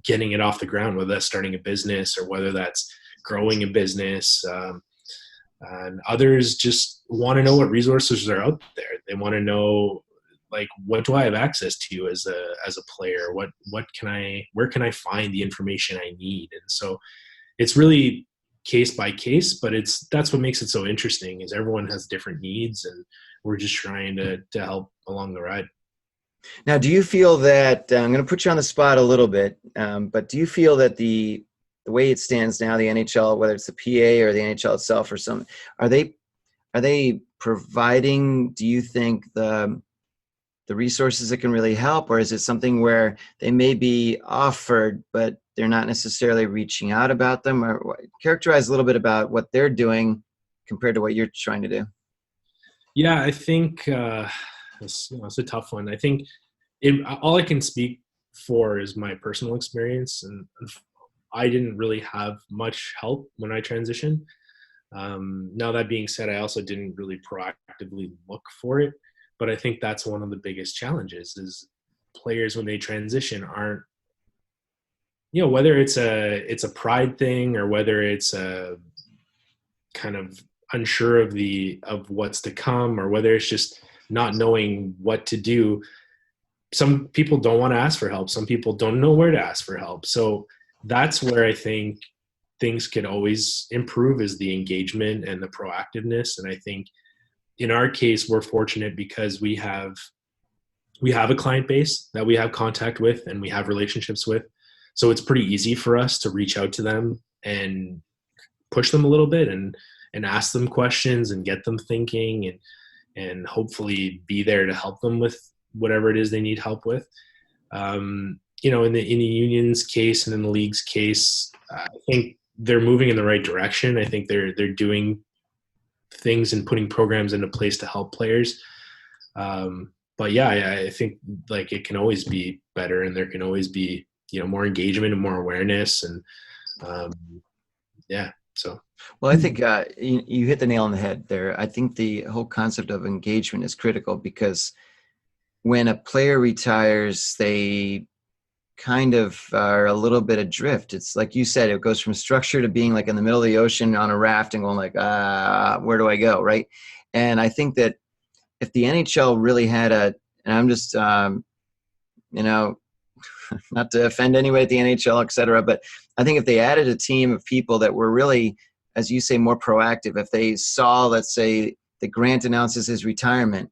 getting it off the ground, whether that's starting a business or whether that's growing a business. And others just want to know what resources are out there. They want to know, like, what do I have access to as a player? Where can I find the information I need? And so it's really case by case, but that's what makes it so interesting, is everyone has different needs, and we're just trying to help along the ride. Now, do you feel that, I'm going to put you on the spot a little bit, but do you feel that the way it stands now, the NHL, whether it's the PA or the NHL itself or some, are they providing, do you think, the resources that can really help, or is it something where they may be offered, but they're not necessarily reaching out about them? Or characterize a little bit about what they're doing compared to what you're trying to do. Yeah, I think it's a tough one. I think all I can speak for is my personal experience, and I didn't really have much help when I transitioned. Now that being said, I also didn't really proactively look for it, but I think that's one of the biggest challenges is players when they transition aren't, whether it's a pride thing or whether it's a kind of unsure of what's to come, or whether it's just not knowing what to do. Some people don't want to ask for help. Some people don't know where to ask for help. So that's where I think things can always improve, is the engagement and the proactiveness. And I think in our case, we're fortunate because we have a client base that we have contact with and we have relationships with. So it's pretty easy for us to reach out to them and push them a little bit and ask them questions and get them thinking and hopefully be there to help them with whatever it is they need help with. In the union's case and in the league's case, I think they're moving in the right direction. I think they're doing things and putting programs into place to help players. But yeah, I think like it can always be better, and there can always be, more engagement and more awareness. And so. Well, I think you hit the nail on the head there. I think the whole concept of engagement is critical, because when a player retires, they kind of are a little bit adrift. It's like you said, it goes from structure to being like in the middle of the ocean on a raft and going like, where do I go, right? And I think that if the NHL really had and I'm just, not to offend anybody at the NHL, et cetera, but I think if they added a team of people that were really, as you say, more proactive, if they saw, let's say, that Grant announces his retirement,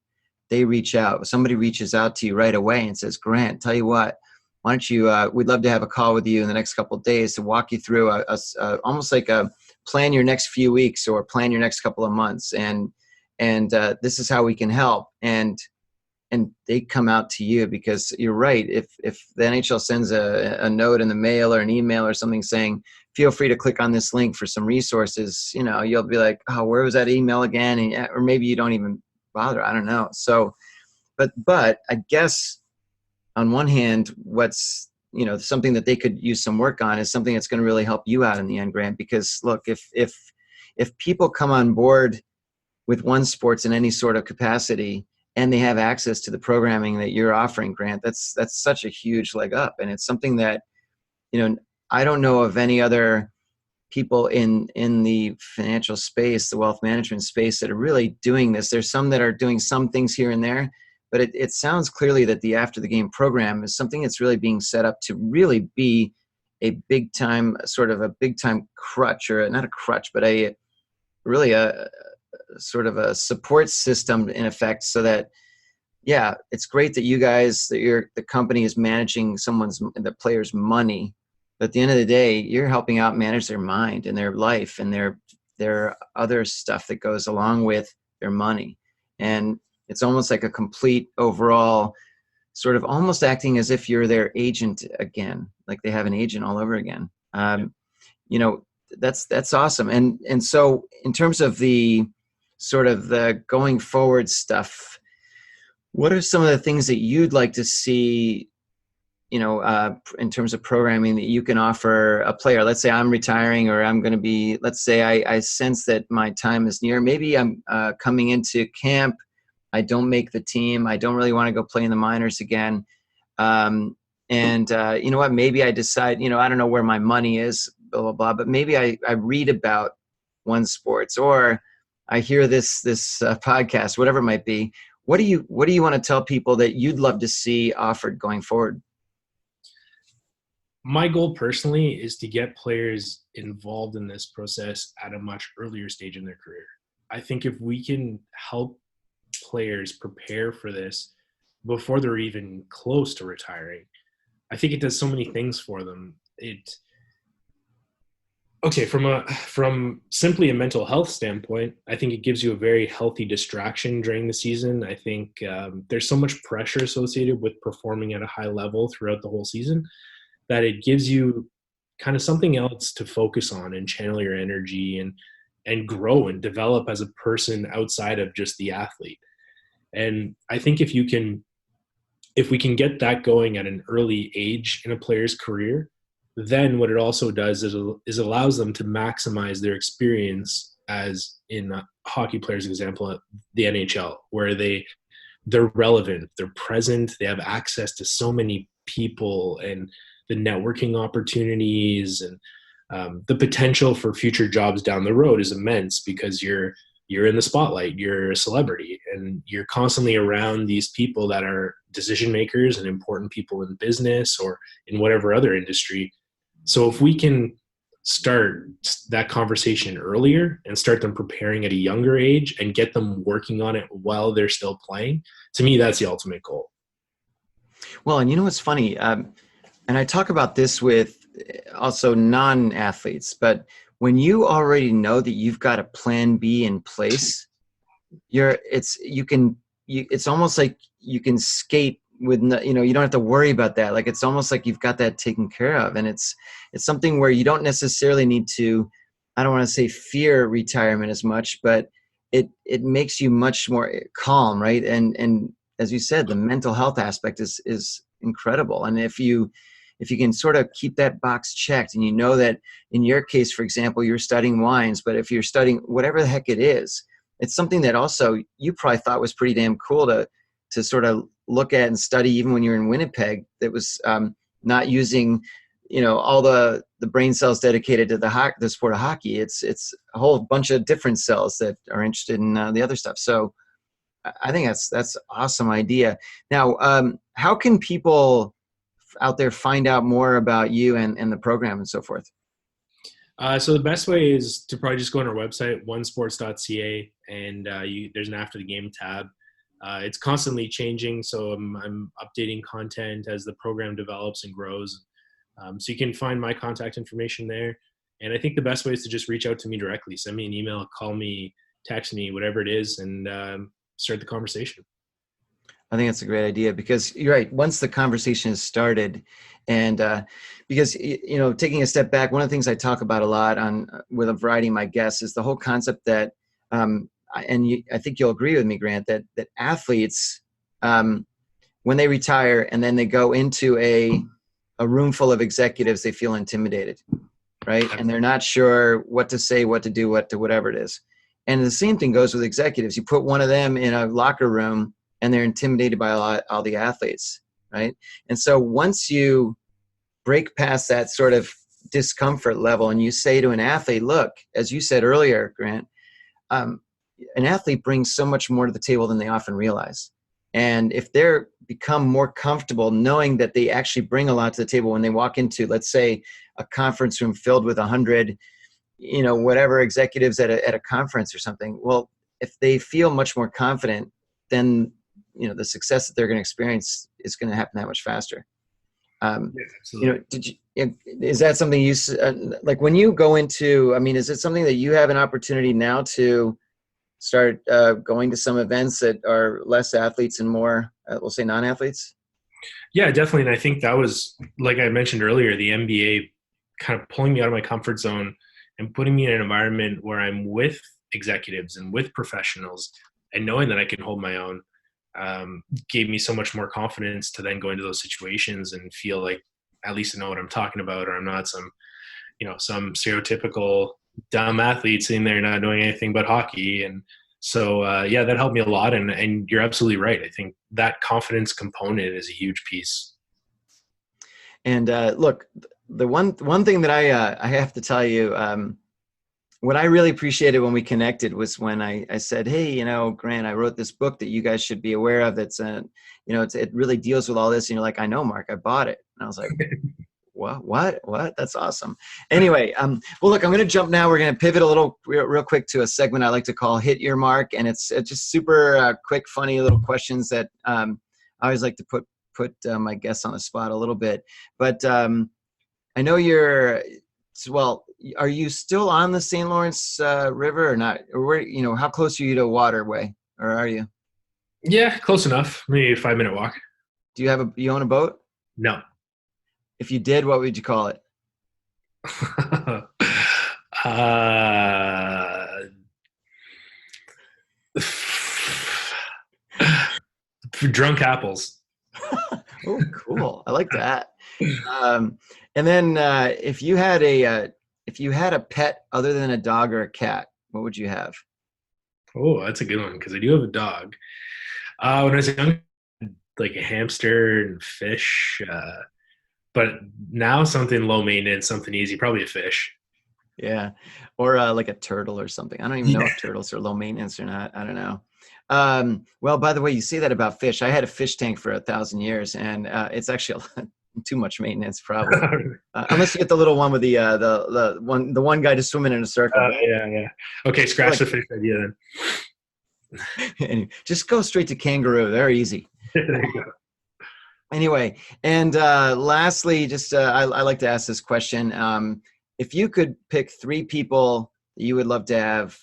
they reach out. Somebody reaches out to you right away and says, Grant, tell you what, why don't you, we'd love to have a call with you in the next couple of days to walk you through almost like a plan your next few weeks or plan your next couple of months. And this is how we can help. And they come out to you, because you're right. If the NHL sends a note in the mail or an email or something saying, feel free to click on this link for some resources, you'll be like, oh, where was that email again? Or maybe you don't even bother. I don't know. So, but I guess on one hand, what's, something that they could use some work on is something that's going to really help you out in the end, Grant, because look, if people come on board with One Sports in any sort of capacity, and they have access to the programming that you're offering, Grant, that's such a huge leg up. And it's something that, I don't know of any other people in the financial space, the wealth management space, that are really doing this. There's some that are doing some things here and there, but it sounds clearly that the After the Game program is something that's really being set up to really be a big time, sort of a big time crutch, or not a crutch, but a sort of a support system in effect, so that, yeah, it's great that you guys, that the company is managing the player's money, but at the end of the day, you're helping out manage their mind and their life and their other stuff that goes along with their money. And it's almost like a complete overall sort of almost acting as if you're their agent again, like they have an agent all over again. That's awesome. And so in terms of the sort of the going forward stuff, what are some of the things that you'd like to see, in terms of programming that you can offer a player? Let's say I'm retiring, or I'm going to be, let's say I sense that my time is near. Maybe I'm coming into camp. I don't make the team. I don't really want to go play in the minors again. You know what, maybe I decide, I don't know where my money is, blah, blah, blah, but maybe I read about One Sports, or I hear this podcast, whatever it might be. What do you want to tell people that you'd love to see offered going forward? My goal personally is to get players involved in this process at a much earlier stage in their career. I think if we can help players prepare for this before they're even close to retiring, I think it does so many things for them. From simply a mental health standpoint, I think it gives you a very healthy distraction during the season. I think there's so much pressure associated with performing at a high level throughout the whole season that it gives you kind of something else to focus on and channel your energy and grow and develop as a person outside of just the athlete. And I think if we can get that going at an early age in a player's career, then what it also does is allows them to maximize their experience as in a hockey player's example at the NHL, where they're relevant, they're present, they have access to so many people, and the networking opportunities and the potential for future jobs down the road is immense because you're in the spotlight, you're a celebrity, and you're constantly around these people that are decision makers and important people in business or in whatever other industry. So if we can start that conversation earlier and start them preparing at a younger age and get them working on it while they're still playing, to me, that's the ultimate goal. Well, and you know what's funny? And I talk about this with also non-athletes, but when you already know that you've got a plan B in place, it's almost like you can skate with, you don't have to worry about that. Like, it's almost like you've got that taken care of. And it's something where you don't necessarily need to, I don't want to say fear retirement as much, but it makes you much more calm. Right. And as you said, the mental health aspect is incredible. And if you can sort of keep that box checked, and you know that in your case, for example, you're studying wines, but if you're studying whatever the heck it is, it's something that also you probably thought was pretty damn cool to sort of look at and study even when you're in Winnipeg, that was not using, all the brain cells dedicated to the sport of hockey. It's a whole bunch of different cells that are interested in the other stuff. So I think that's awesome idea. Now, how can people out there find out more about you and the program and so forth? So the best way is to probably just go on our website, onesports.ca, and there's an after the game tab. It's constantly changing, so I'm updating content as the program develops and grows. So you can find my contact information there. And I think the best way is to just reach out to me directly. Send me an email, call me, text me, whatever it is, and start the conversation. I think that's a great idea, because you're right. Once the conversation is started, and because, taking a step back, one of the things I talk about a lot with a variety of my guests is the whole concept that, I think you'll agree with me, Grant, that athletes, when they retire and then they go into a room full of executives, they feel intimidated, right? And they're not sure what to say, what to do, whatever it is. And the same thing goes with executives. You put one of them in a locker room, and they're intimidated by all the athletes, right? And so once you break past that sort of discomfort level and you say to an athlete, look, as you said earlier, Grant, an athlete brings so much more to the table than they often realize. And if they're become more comfortable knowing that they actually bring a lot to the table when they walk into, let's say, a conference room filled with 100, whatever executives at a conference or something, well, if they feel much more confident, then the success that they're going to experience is going to happen that much faster. Yes, absolutely. Is that something you like when you go into? I mean, is it something that you have an opportunity now to start going to some events that are less athletes and more, we'll say, non-athletes? Yeah, definitely. And I think that was, like I mentioned earlier, the NBA kind of pulling me out of my comfort zone and putting me in an environment where I'm with executives and with professionals, and knowing that I can hold my own. Gave me so much more confidence to then go into those situations and feel like at least I know what I'm talking about, or I'm not some stereotypical dumb athlete sitting there not doing anything but hockey. And so, that helped me a lot. And you're absolutely right. I think that confidence component is a huge piece. And look, the one thing that I have to tell you, what I really appreciated when we connected was when I said, hey, Grant, I wrote this book that you guys should be aware of. That's, it really deals with all this. And you're like, I know, Mark, I bought it. And I was like, what? That's awesome. Anyway, well, look, I'm going to jump now. We're going to pivot a little real quick to a segment I like to call Hit Your Mark. And it's just super quick, funny little questions that I always like to put my guests on the spot a little bit. But I know are you still on the St. Lawrence River or not? Or where, how close are you to waterway, or are you? Yeah, close enough. Maybe a 5-minute walk. Do you own a boat? No. If you did, what would you call it? Drunk apples. Oh, cool. I like that. And then if you had a pet other than a dog or a cat, what would you have? Oh, that's a good one because I do have a dog. When I was young, like a hamster and fish, but now something low maintenance, something easy, probably a fish. Yeah. Or like a turtle or something. I don't even know if turtles are low maintenance or not. I don't know. Well, by the way, you say that about fish. I had a fish tank for 1,000 years, and it's actually a lot, too much maintenance, probably. Unless you get the little one with the one guy just swimming in a circle. Yeah. Okay, scratch the fish idea then. Anyway, just go straight to kangaroo. They're easy. There you go. Anyway, and lastly, just I like to ask this question. If you could pick 3 people that you would love to have,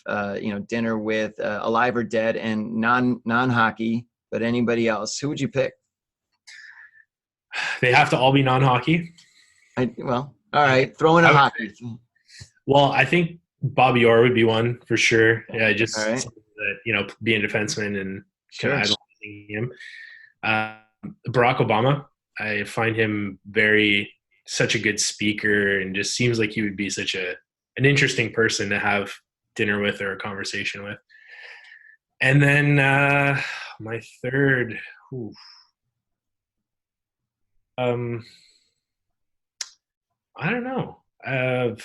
dinner with, alive or dead, and non-hockey, but anybody else, who would you pick? They have to all be non-hockey. All right, throw in a hockey. Well, I think Bobby Orr would be one for sure. Yeah, just all right. that, being a defenseman and Sure. idolizing him. Barack Obama, I find him such a good speaker, and just seems like he would be such an interesting person to have dinner with or a conversation with. And then my third, I don't know.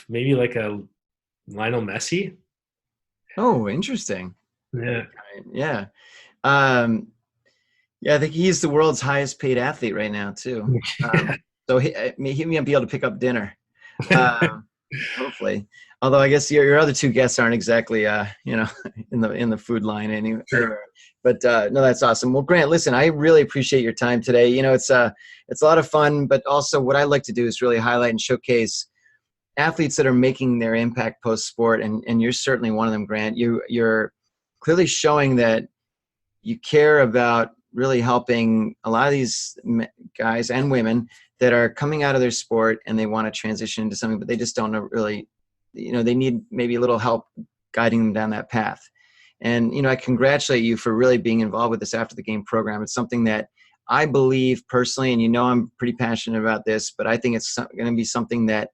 Maybe like a Lionel Messi. Oh, interesting. Yeah. Yeah. Yeah, I think he's the world's highest paid athlete right now too. So he might be able to pick up dinner, hopefully. Although I guess your other 2 guests aren't exactly, in the food line anyway. Sure. But no, that's awesome. Well, Grant, listen, I really appreciate your time today. It's a lot of fun, but also what I like to do is really highlight and showcase athletes that are making their impact post sport, and you're certainly one of them, Grant. You're clearly showing that you care about really helping a lot of these guys and women that are coming out of their sport and they want to transition into something, but they just don't know really, they need maybe a little help guiding them down that path. And, I congratulate you for really being involved with this After the Game program. It's something that I believe personally, and I'm pretty passionate about this, but I think it's going to be something that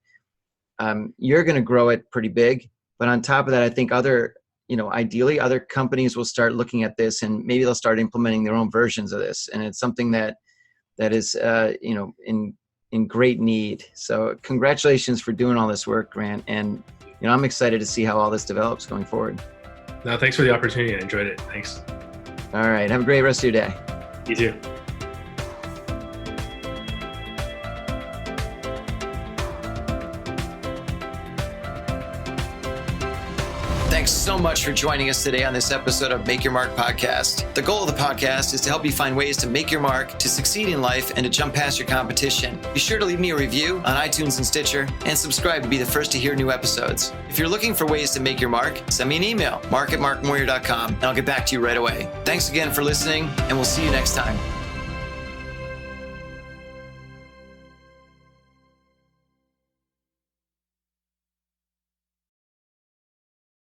you're going to grow it pretty big. But on top of that, I think ideally other companies will start looking at this, and maybe they'll start implementing their own versions of this. And it's something that is, in great need. So congratulations for doing all this work, Grant. And, I'm excited to see how all this develops going forward. No, thanks for the opportunity. I enjoyed it. Thanks. All right. Have a great rest of your day. You too. Thanks so much for joining us today on this episode of Make Your Mark podcast. The goal of the podcast is to help you find ways to make your mark, to succeed in life, and to jump past your competition. Be sure to leave me a review on iTunes and Stitcher, and subscribe to be the first to hear new episodes. If you're looking for ways to make your mark, send me an email, mark@markmoyer.com, and I'll get back to you right away. Thanks again for listening, and we'll see you next time.